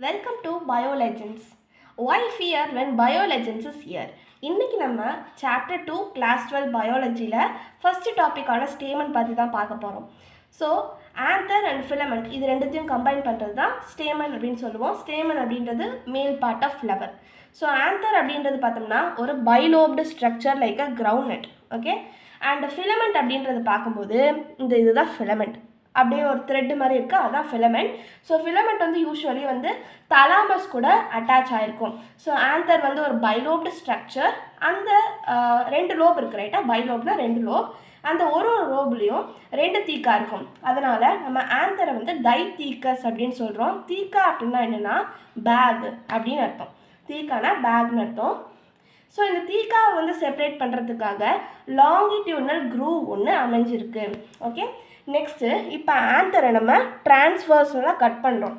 Welcome to BioLegends. Why fear when BioLegends is here? இன்னைக்கு நம்ம chapter 2 class 12 பயாலஜியில் first டாப்பிக்கான stamen பற்றி தான் பார்க்க போகிறோம். ஸோ ஆந்தர் அண்ட் ஃபிலமெண்ட் இது ரெண்டுத்தையும் கம்பைன் பண்ணுறது தான் ஸ்டேமன் அப்படின்னு சொல்லுவோம். ஸ்டேமன் அப்படின்றது மேல் part of flower. So anther அப்படின்றது பார்த்தோம்னா ஒரு bilobed structure like a ground nut. Okay, and filament அப்படின்றது பார்க்கும்போது இதுதான் ஃபிலமெண்ட், அப்படியே ஒரு த்ரெட்டு மாதிரி இருக்குது, அதுதான் filament. So filament usually thalamus கூட அட்டாச் ஆகிருக்கும். ஸோ ஆந்தர் ஒரு பைலோப்டு ஸ்ட்ரக்சர். அந்த 2 லோப் இருக்குது, ரைட்டாக? பைலோப்னா 2 லோப். அந்த ஒரு லோப்லேயும் 2 தீக்கா இருக்கும். அதனால் நம்ம ஆந்தரை டைத்தீக்கஸ் அப்படின்னு சொல்கிறோம். தீக்கா அப்படின்னா என்னென்னா பேக் அப்படின்னு அர்த்தம். தீக்கானா பேக்னு அர்த்தம். ஸோ இந்த தீக்காவை செப்பரேட் பண்ணுறதுக்காக லாங்கிடியூனல் க்ரூவ் ஒன்று அமைஞ்சிருக்கு. ஓகே, நெக்ஸ்ட்டு இப்போ ஆந்தரை நம்ம டிரான்ஸ்வர்ஸ்லாம் கட் பண்ணுறோம்.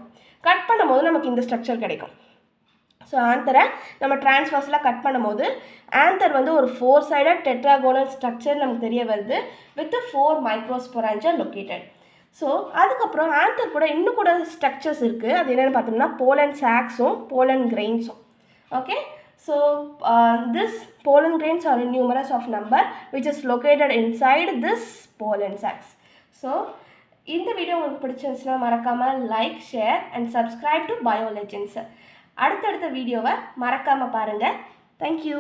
கட் பண்ணும்போது நமக்கு இந்த ஸ்ட்ரக்சர் கிடைக்கும். ஸோ ஆந்தரை நம்ம டிரான்ஸ்வர்ஸ்லாம் கட் பண்ணும்போது ஆந்தர் ஒரு 4 சைடட் டெட்ராகோனல் ஸ்ட்ரக்சர் நமக்கு தெரிய வருது வித் 4 மைக்ரோஸ்பொராஞ்சா லொக்கேட்டட். ஸோ அதுக்கப்புறம் ஆந்தர் கூட இன்னும் கூட ஸ்ட்ரக்சர்ஸ் இருக்குது. அது என்னென்னு பார்த்தோம்னா போலன் சாக்ஸும் போலன் கிரெயின்ஸும். Okay, so this pollen grains are numerous of number which is located inside this pollen sacs. So இந்த வீடியோ உங்களுக்கு பிடிச்சிருந்துச்சுன்னா மறக்காமல் like, share and subscribe to BioLegends. அடுத்தடுத்த வீடியோவை மறக்காமல் பாருங்கள். தேங்க்யூ.